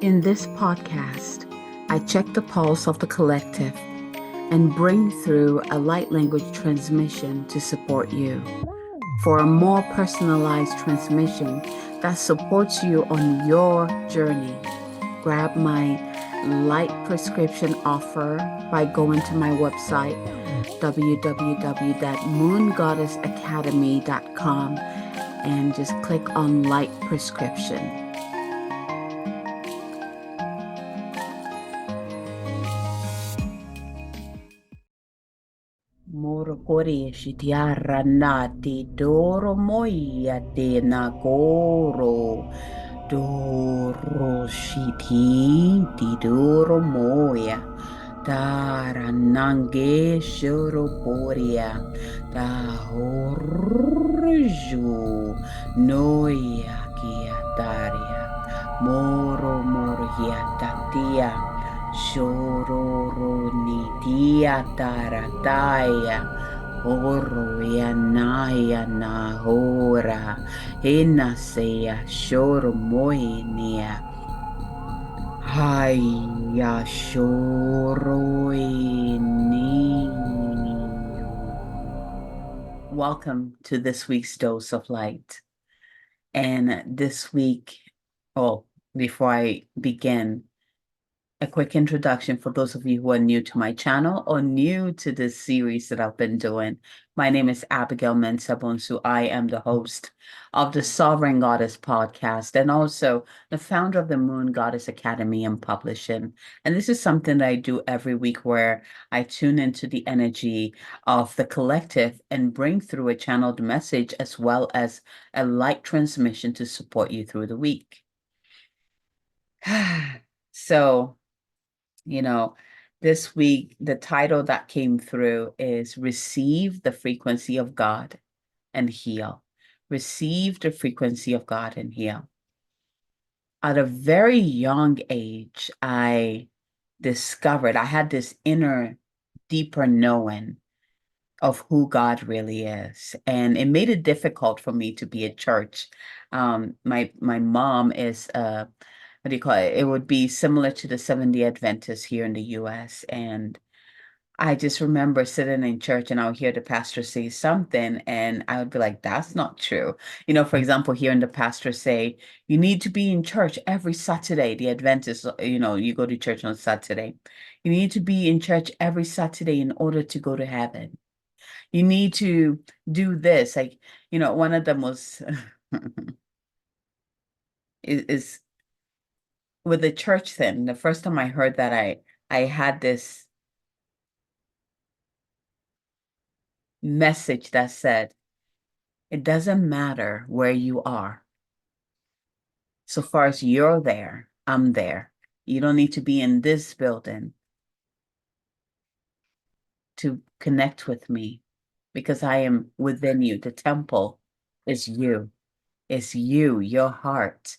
In this podcast, I check the pulse of the collective and bring through a light language transmission to support you. For a more personalized transmission that supports you on your journey, grab my light prescription offer by going to my website, www.moongoddessacademy.com, and just click on light prescription. Morokori shitiara nati doro moya te nakoro doro shiti di doro moya dara nange shoro poria da horju noya kia daria moro moria tatia Shororo nitia tarataya oro yanaya nahora enaseya shoro moenia haya shoro eni. Welcome to this week's dose of light. And this week, before I begin, a quick introduction for those of you who are new to my channel or new to this series that I've been doing. My name is Abigail Mensah-Bonsu. I am the host of the Sovereign Goddess podcast and also the founder of the Moon Goddess Academy and Publishing. And this is something that I do every week where I tune into the energy of the collective and bring through a channeled message as well as a light transmission to support you through the week. So, this week, the title that came through is Receive the Frequency of God and Heal. Receive the frequency of God and heal. At a very young age, I discovered I had this inner, deeper knowing of who God really is. And it made it difficult for me to be at church. My mom is what do you call it? It would be similar to the Seventh-day Adventists here in the US. And I just remember sitting in church and I would hear the pastor say something and I would be like, that's not true. For example, hearing the pastor say, you need to be in church every Saturday. The Adventists, you go to church on Saturday. You need to be in church every Saturday in order to go to heaven. You need to do this. Like, one of them was is with the church thing. The first time I heard that, I had this message that said, it doesn't matter where you are. So far as you're there, I'm there. You don't need to be in this building to connect with me because I am within you. The temple is you. It's you, your heart.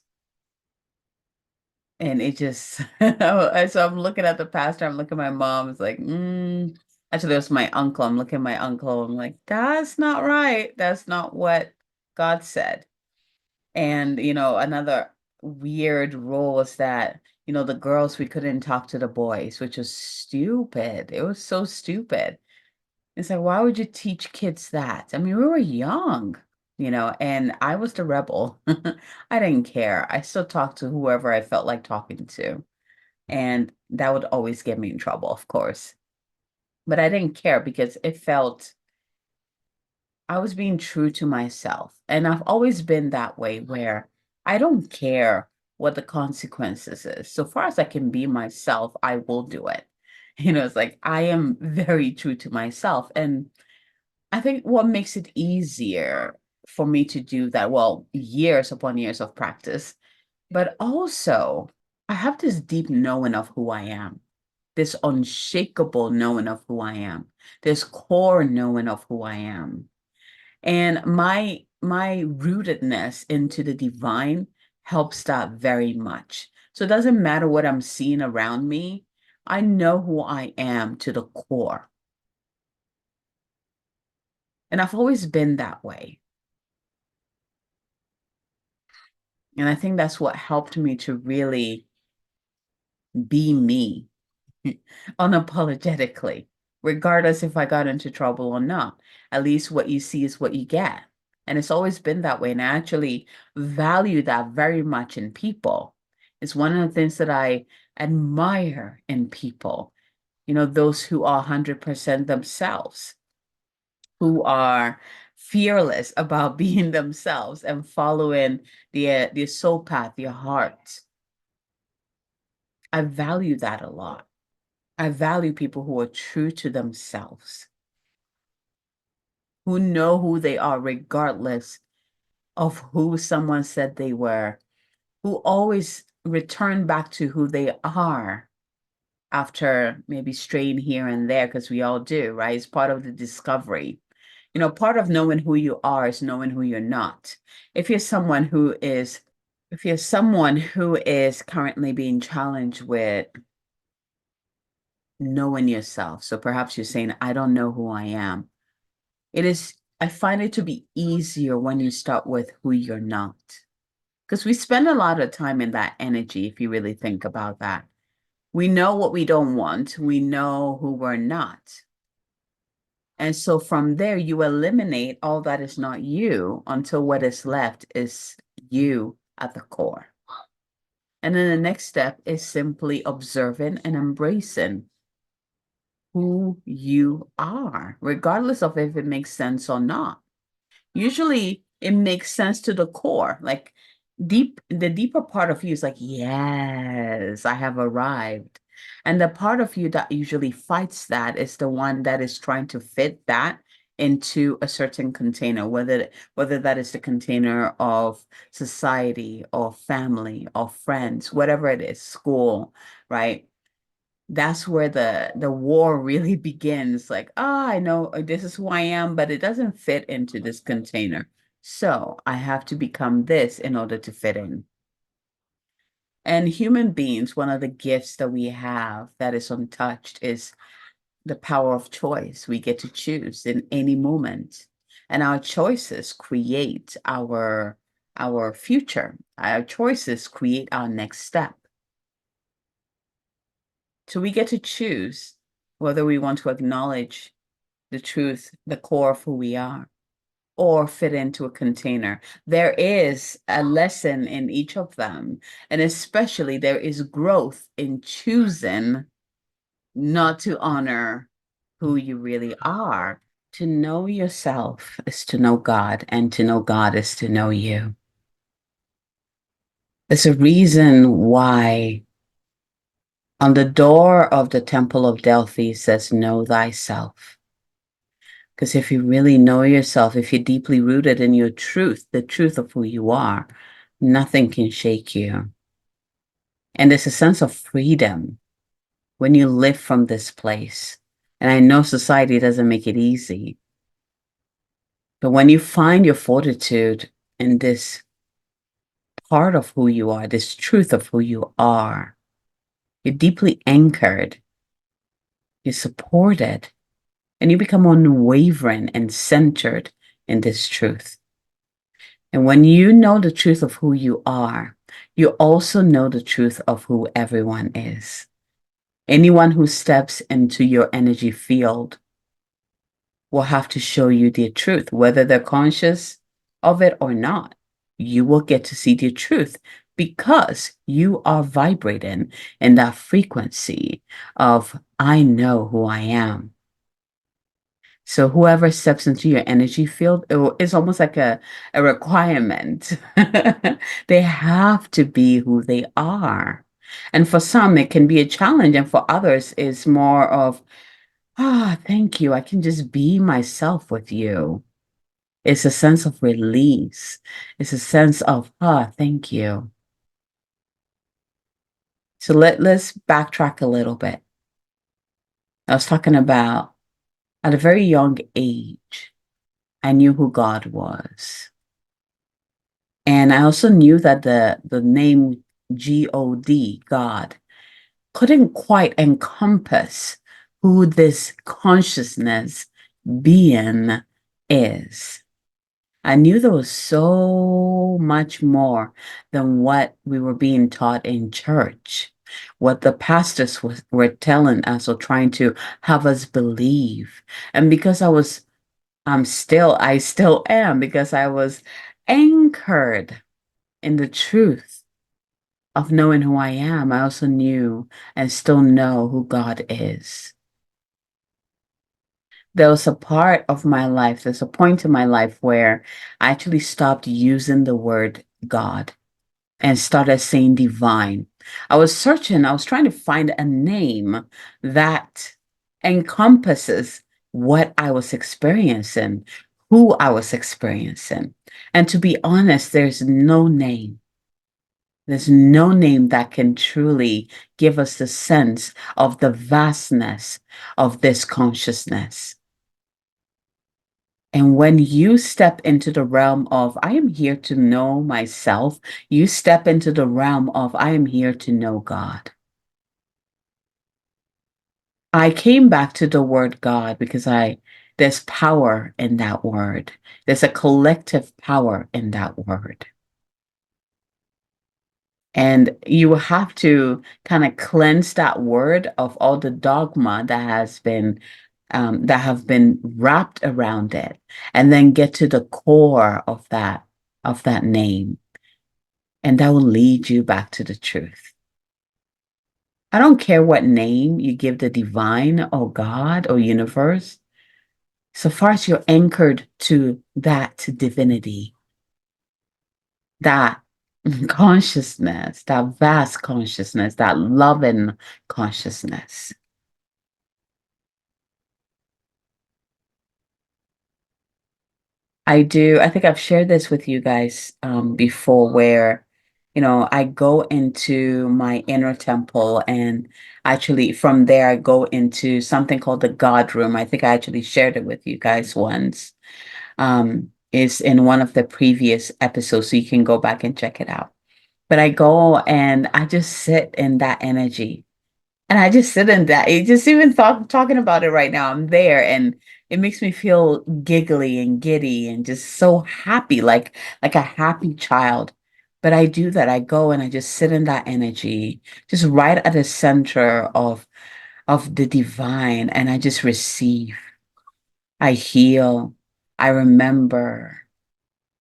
And it just, so I'm looking at the pastor, I'm looking at my mom, it's like, Actually, it was my uncle. I'm looking at my uncle, I'm like, that's not right. That's not what God said. And, another weird rule is that, the girls, we couldn't talk to the boys, which was stupid. It was so stupid. It's like, why would you teach kids that? I mean, we were young, and I was the rebel. I didn't care. I still talked to whoever I felt like talking to. And that would always get me in trouble, of course. But I didn't care because it felt I was being true to myself. And I've always been that way where I don't care what the consequences is. So far as I can be myself, I will do it. It's like I am very true to myself. And I think what makes it easier for me to do that, well, years upon years of practice, but also I have this deep knowing of who I am, this unshakable knowing of who I am, this core knowing of who I am. And my rootedness into the divine helps that very much. So it doesn't matter what I'm seeing around me. I know who I am to the core. And I've always been that way. And I think that's what helped me to really be me unapologetically, regardless if I got into trouble or not. At least what you see is what you get. And it's always been that way. And I actually value that very much in people. It's one of the things that I admire in people, those who are 100% themselves, who are fearless about being themselves and following their soul path, their heart. I value that a lot. I value people who are true to themselves, who know who they are regardless of who someone said they were, who always return back to who they are after maybe straying here and there, because we all do, right? It's part of the discovery. Part of knowing who you are is knowing who you're not. If you're someone who is, if you're someone who is currently being challenged with knowing yourself, so perhaps you're saying, I don't know who I am. I find it to be easier when you start with who you're not. Because we spend a lot of time in that energy, if you really think about that. We know what we don't want, we know who we're not. And so from there, you eliminate all that is not you until what is left is you at the core. And then the next step is simply observing and embracing who you are, regardless of if it makes sense or not. Usually it makes sense to the core. Like the deeper part of you is like, yes, I have arrived. And the part of you that usually fights that is the one that is trying to fit that into a certain container, whether that is the container of society or family or friends, whatever it is, school, right? That's where the war really begins. Like, I know this is who I am, but it doesn't fit into this container. So I have to become this in order to fit in. And human beings, one of the gifts that we have that is untouched is the power of choice. We get to choose in any moment. And our choices create our future. Our choices create our next step. So we get to choose whether we want to acknowledge the truth, the core of who we are, or fit into a container. There is a lesson in each of them. And especially there is growth in choosing not to honor who you really are. To know yourself is to know God, and to know God is to know you. There's a reason why on the door of the Temple of Delphi says, know thyself. Because if you really know yourself, if you're deeply rooted in your truth, the truth of who you are, nothing can shake you. And there's a sense of freedom when you live from this place. And I know society doesn't make it easy. But when you find your fortitude in this part of who you are, this truth of who you are, you're deeply anchored, you're supported, and you become unwavering and centered in this truth. And when you know the truth of who you are, you also know the truth of who everyone is. Anyone who steps into your energy field will have to show you the truth, whether they're conscious of it or not. You will get to see the truth because you are vibrating in that frequency of, I know who I am. So whoever steps into your energy field, it's almost like a requirement. They have to be who they are. And for some, it can be a challenge. And for others, it's more of, thank you. I can just be myself with you. It's a sense of release. It's a sense of, thank you. So let's backtrack a little bit. I was talking about at a very young age, I knew who God was. And I also knew that the name God, God, couldn't quite encompass who this consciousness being is. I knew there was so much more than what we were being taught in church. what the pastors were telling us or trying to have us believe. And because I still am, because I was anchored in the truth of knowing who I am, I also knew and still know who God is. There was a part of my life, there's a point in my life where I actually stopped using the word God and started saying divine. I was searching, I was trying to find a name that encompasses what I was experiencing, who I was experiencing. And to be honest, there's no name. There's no name that can truly give us the sense of the vastness of this consciousness. And when you step into the realm of, I am here to know myself, you step into the realm of, I am here to know God. I came back to the word God because there's power in that word. There's a collective power in that word. And you have to kind of cleanse that word of all the dogma that have been wrapped around it, and then get to the core of that name, and that will lead you back to the truth. I don't care what name you give the divine or God or universe, so far as you're anchored to that divinity, that consciousness, that vast consciousness, that loving consciousness. I do. I think I've shared this with you guys before, where, I go into my inner temple, and actually from there I go into something called the God room. I think I actually shared it with you guys once. Is in one of the previous episodes, so you can go back and check it out. But I go and I just sit in that energy. And I just sit in that. It just even talking about it right now, I'm there, and it makes me feel giggly and giddy and just so happy, like a happy child. But I do that. I go and I just sit in that energy, just right at the center of the divine, and I just receive. I heal. I remember.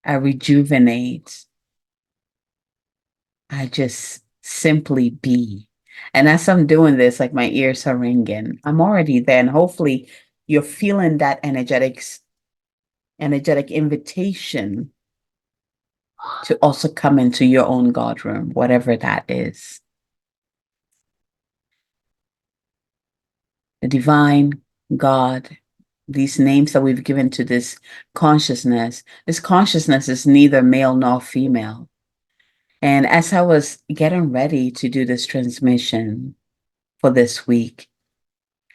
I rejuvenate. I just simply be. And as I'm doing this, like my ears are ringing, I'm already there. And hopefully you're feeling that energetic invitation to also come into your own God room, whatever that is. The divine, God, these names that we've given to this consciousness is neither male nor female. And as I was getting ready to do this transmission for this week,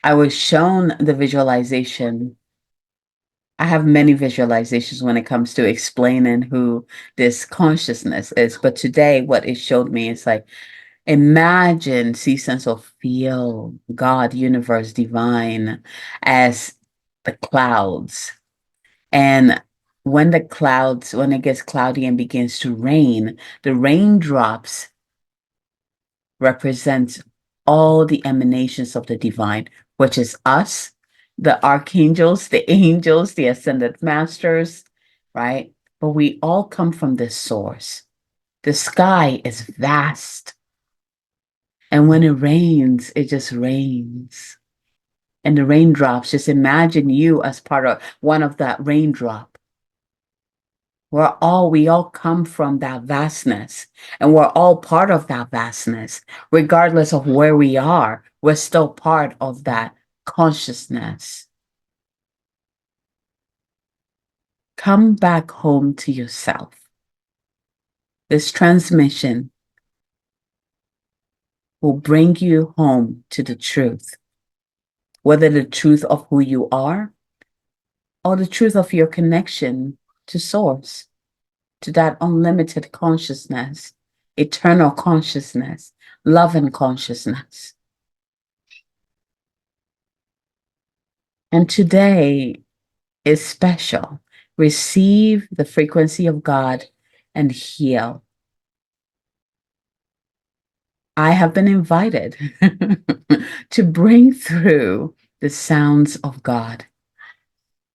I was shown the visualization. I have many visualizations when it comes to explaining who this consciousness is. But today, what it showed me is like, imagine, see, sense, or feel God, universe, divine as the clouds. And when it gets cloudy and begins to rain, the raindrops represents all the emanations of the divine, which is us, the archangels, the angels, the ascended masters, right? But we all come from this source. The sky is vast. And when it rains, it just rains. And the raindrops, just imagine you as part of one of that raindrop. We all come from that vastness, and we're all part of that vastness. Regardless of where we are, we're still part of that consciousness. Come back home to yourself. This transmission will bring you home to the truth, whether the truth of who you are or the truth of your connection to source, to that unlimited consciousness, eternal consciousness, loving consciousness. And today is special. Receive the frequency of God and heal. I have been invited to bring through the sounds of God.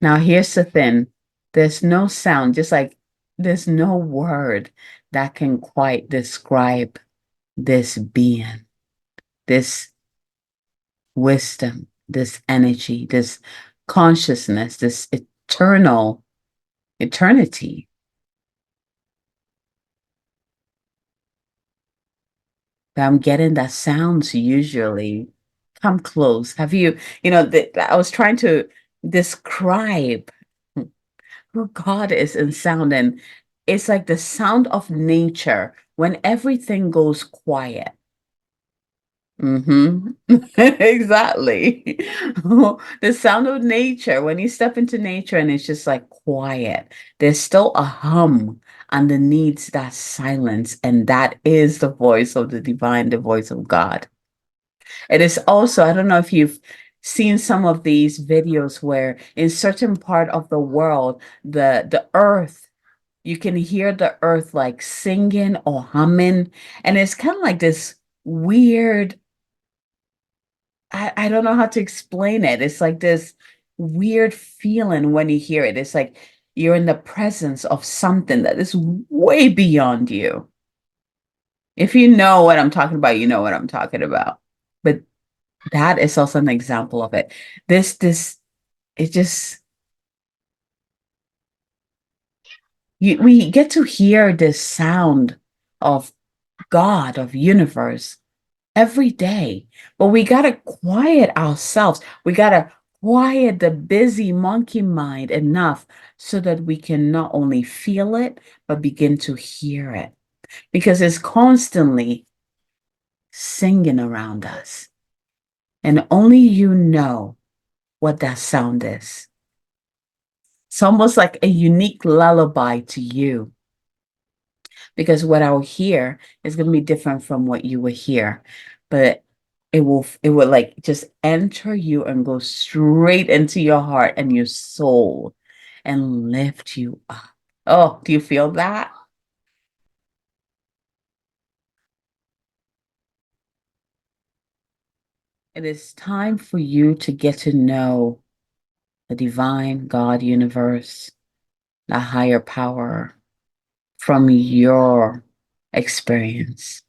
Now, here's the thing. There's no sound, just like there's no word that can quite describe this being, this wisdom, this energy, this consciousness, this eternity that I'm getting that sounds usually come close. Have you, I was trying to describe who God is in sound, and it's like the sound of nature when everything goes quiet. Mm-hmm. Exactly. The sound of nature, when you step into nature and it's just like quiet, there's still a hum underneath that silence, and that is the voice of the divine, the voice of God. It is also, I don't know if you've seen some of these videos where in certain part of the world, the earth, you can hear the earth like singing or humming, and it's kind of like this weird, I don't know how to explain it. It's like this weird feeling when you hear it. It's like you're in the presence of something that is way beyond you. If you know what I'm talking about, you know what I'm talking about. But that is also an example of it. This, it just, we get to hear this sound of God, of universe every day. But we got to quiet ourselves. We got to quiet the busy monkey mind enough so that we can not only feel it, but begin to hear it because it's constantly singing around us. And only you know what that sound is. It's almost like a unique lullaby to you because what I'll hear is going to be different from what you will hear. But it will like just enter you and go straight into your heart and your soul and lift you up. Oh, do you feel that? It is time for you to get to know the divine God universe, the higher power from your experience.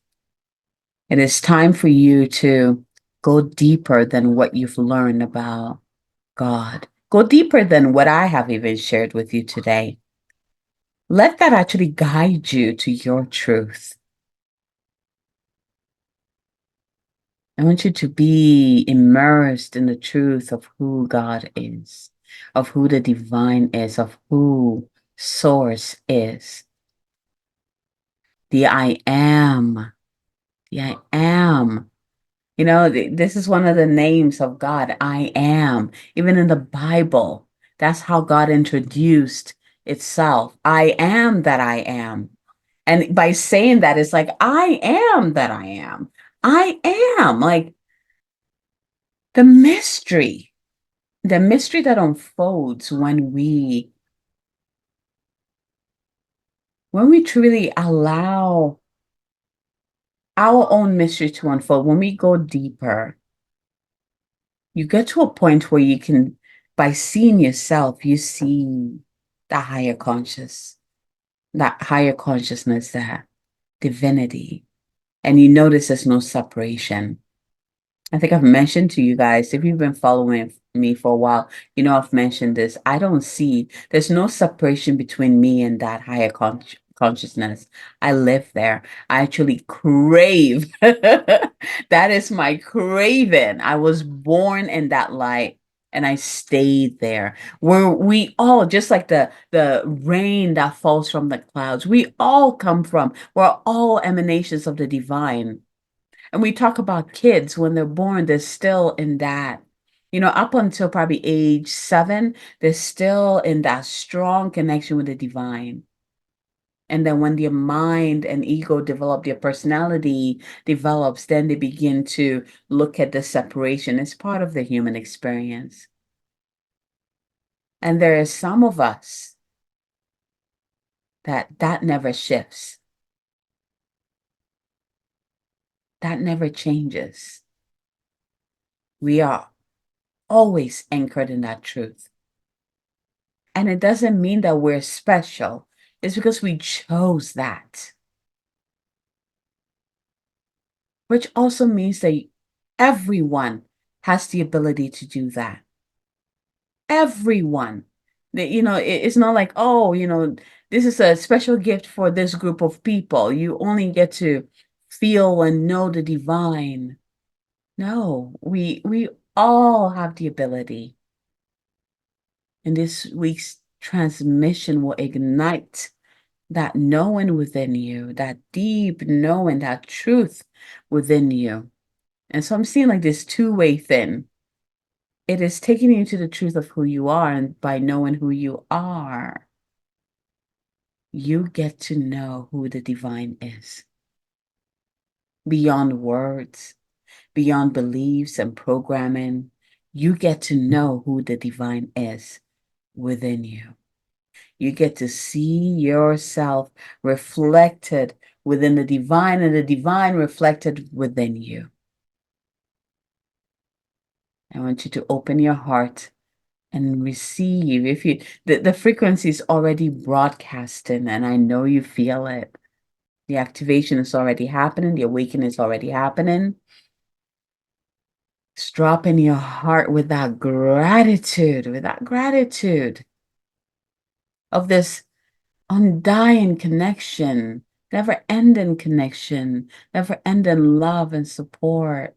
It is time for you to go deeper than what you've learned about God. Go deeper than what I have even shared with you today. Let that actually guide you to your truth. I want you to be immersed in the truth of who God is, of who the divine is, of who Source is. The I am. The I am. This is one of the names of God. I am. Even in the Bible, that's how God introduced itself. I am that I am. And by saying that, it's like, I am that I am. I am like the mystery that unfolds when we truly allow our own mystery to unfold, when we go deeper, you get to a point where you can, by seeing yourself, you see the that higher consciousness, that divinity, and you notice there's no separation. I think I've mentioned to you guys, if you've been following me for a while, I've mentioned this. There's no separation between me and that higher consciousness. I live there. I actually crave. That is my craving. I was born in that light and I stayed there. Where we all, just like the rain that falls from the clouds, we all come from, we're all emanations of the divine. And we talk about kids when they're born, they're still in that, up until probably age 7, they're still in that strong connection with the divine. And then when their mind and ego develop, their personality develops, then they begin to look at the separation as part of the human experience. And there are some of us that never shifts. That never changes. We are always anchored in that truth. And it doesn't mean that we're special. It's because we chose that. Which also means that everyone has the ability to do that. Everyone. It's not like, oh, this is a special gift for this group of people. You only get to feel and know the divine. No, we all have the ability. And this week's transmission will ignite that knowing within you, that deep knowing, that truth within you. And so I'm seeing like this two-way thing. It is taking you to the truth of who you are, and by knowing who you are, you get to know who the divine is. Beyond words, beyond beliefs and programming, you get to know who the divine is within you. You get to see yourself reflected within the divine and the divine reflected within you. I want you to open your heart and receive. If the frequency is already broadcasting, and I know you feel it. The activation is already happening, the awakening is already happening. Just drop in your heart with that gratitude of this undying connection, never-ending connection, never-ending love and support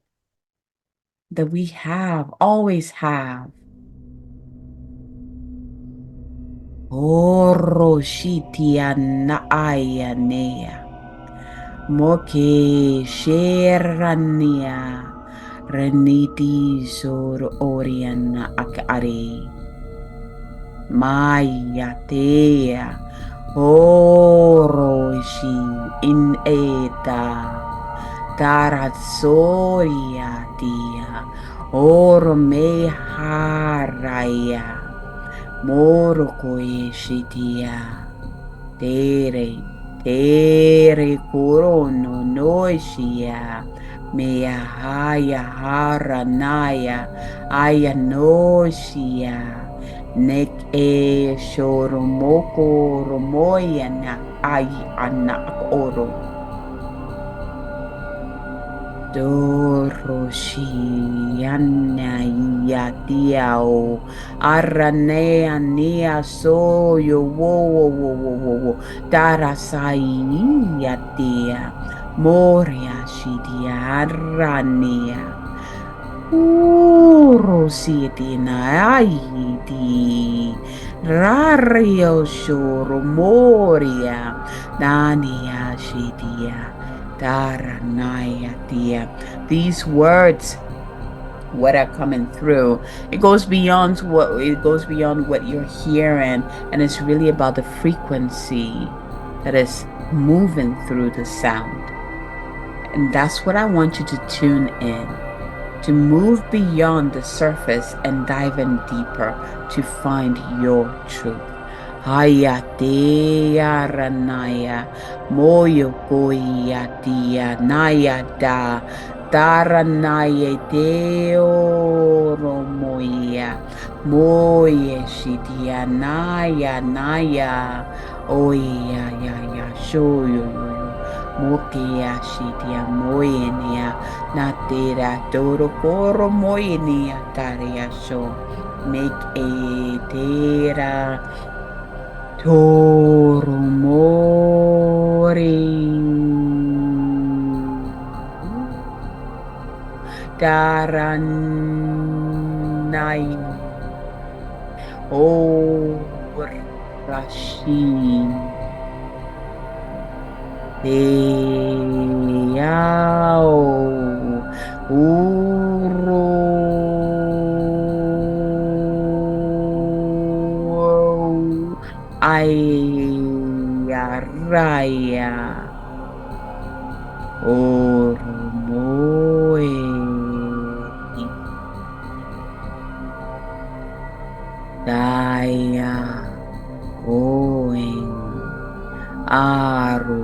that we have, always have. Oroshitia naaya nea. Moke sherania. Reniti sor oriana akare. Maya tea. Oroshi in eta. Taratsoria dia. Orome haraya. Morokoe shitia. Tere korono noishia. Mea haya haranaya. Ayanoshia. Nek shoromoko romoya na ay anak oro. Doroshi yana yatiao aranea nea soyo wo darasai yatia moria shidia aranea Rosina aidi rario shoro moria nania shidia Taranaya dear. These words, what are coming through, it goes beyond what you're hearing, and it's really about the frequency that is moving through the sound. And that's what I want you to tune in, to move beyond the surface and dive in deeper to find your truth. Hayatea ranaya moyo koyatia naya da taranaya deo romoya moye shitia naya oya ya shoyo mokia shitia moyenia natera doro koro moyenia taria sho make a tera Toromori Daranai O Rashi Deyao Uro Ayaraya Oromoe Daya Oen Aru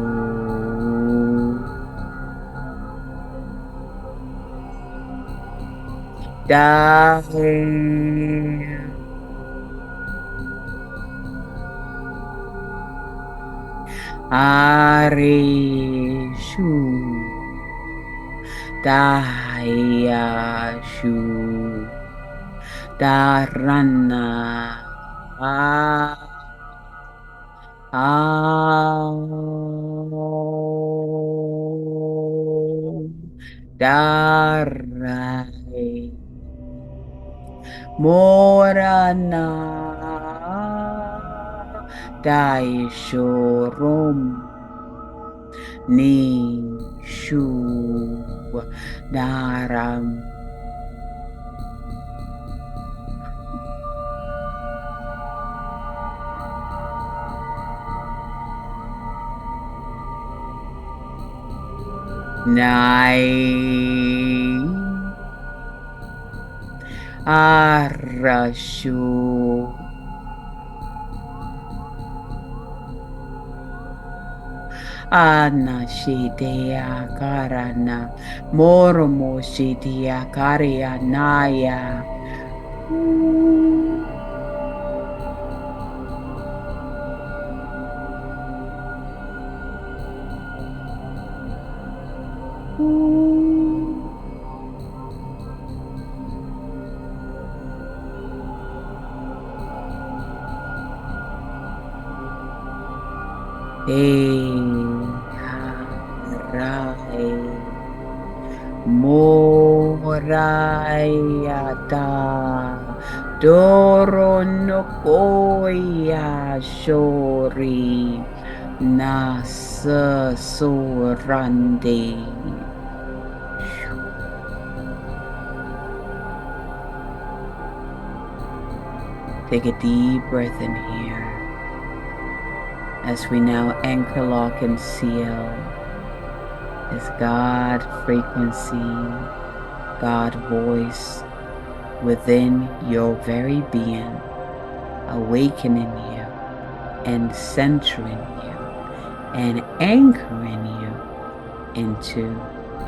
Dai Areshu Dayashu Dharana Darai Morana Daishorom Ni Shu Daram Nai Arashu Anashidea Karana Moromo Shidia Karia Naya Rai Morayata Doronokoya Shori Nasa Sorande. Take a deep breath in here as we now anchor, lock, and seal this God frequency, God voice within your very being, awakening you and centering you and anchoring you into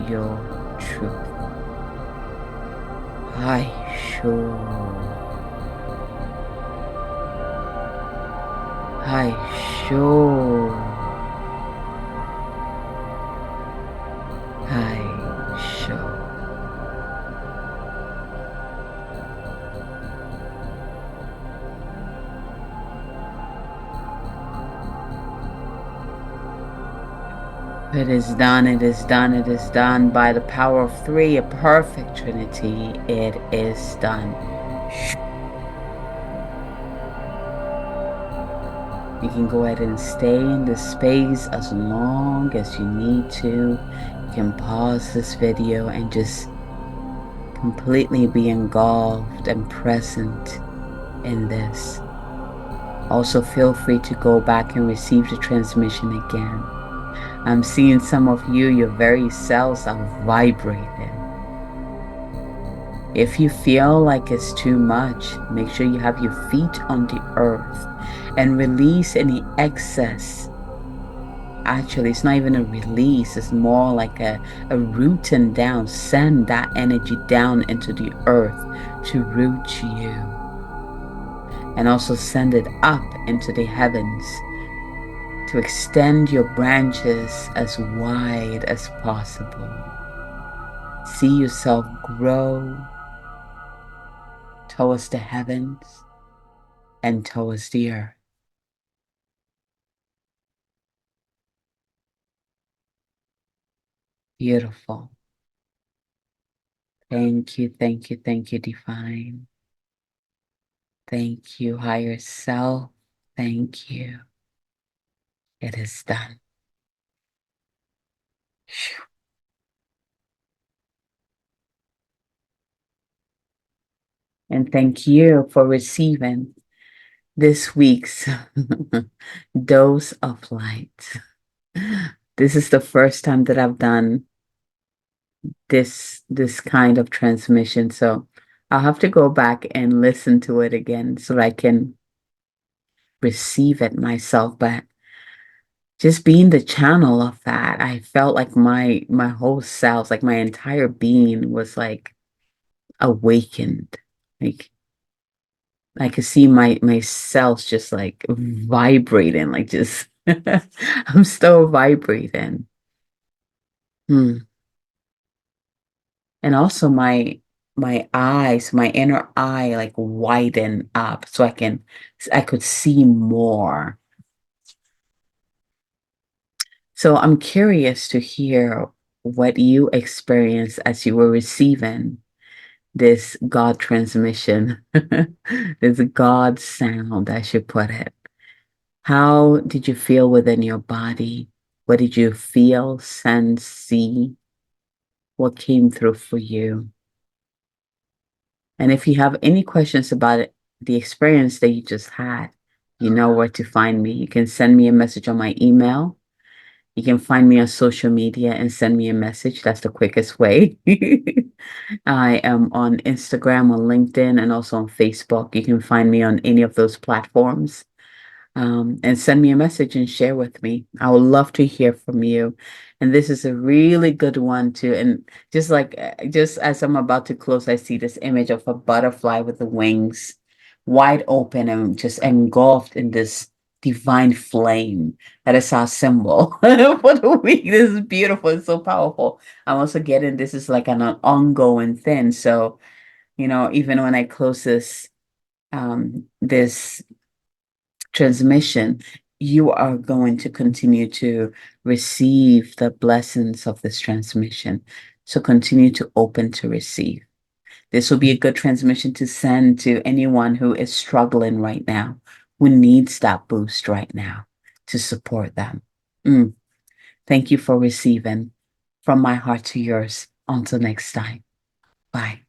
your truth. I sure. I sure. I sure. It is done, it is done, it is done by the power of three, a perfect trinity. It is done. You can go ahead and stay in this space as long as you need to. You can pause this video and just completely be engulfed and present in this. Also, feel free to go back and receive the transmission again. I'm seeing some of you, your very cells are vibrating. If you feel like it's too much, make sure you have your feet on the earth and release any excess. Actually, it's not even a release, it's more like a rooting down. Send that energy down into the earth to root you. And also send it up into the heavens to extend your branches as wide as possible. See yourself grow towards the heavens and towards the earth. Beautiful. Thank you, thank you, thank you, Divine. Thank you, Higher Self. Thank you. It is done. And thank you for receiving this week's dose of light. This is the first time that I've done this kind of transmission, so I'll have to go back and listen to it again so that I can receive it myself. But just being the channel of that, I felt like my whole self, like my entire being was like awakened. Like I could see my cells just like vibrating, like just I'm still vibrating. Hmm. And also my eyes, my inner eye like widen up so I could see more. So I'm curious to hear what you experienced as you were receiving this God transmission, this God sound, I should put it. How did you feel within your body? What did you feel, sense, see? What came through for you? And if you have any questions about it, the experience that you just had, you know where to find me. You can send me a message on my email. You can find me on social media and send me a message. That's the quickest way. I am on Instagram, on LinkedIn, and also on Facebook. You can find me on any of those platforms, and send me a message and share with me. I would love to hear from you. And this is a really good one too. And just as I'm about to close, I see this image of a butterfly with the wings wide open and just engulfed in this divine flame. That is our symbol for the week. This is beautiful. It's so powerful. I'm also getting this is like an ongoing thing. So, even when I close this transmission, you are going to continue to receive the blessings of this transmission. So continue to open to receive. This will be a good transmission to send to anyone who is struggling right now, who needs that boost right now to support them. Mm. Thank you for receiving from my heart to yours. Until next time. Bye.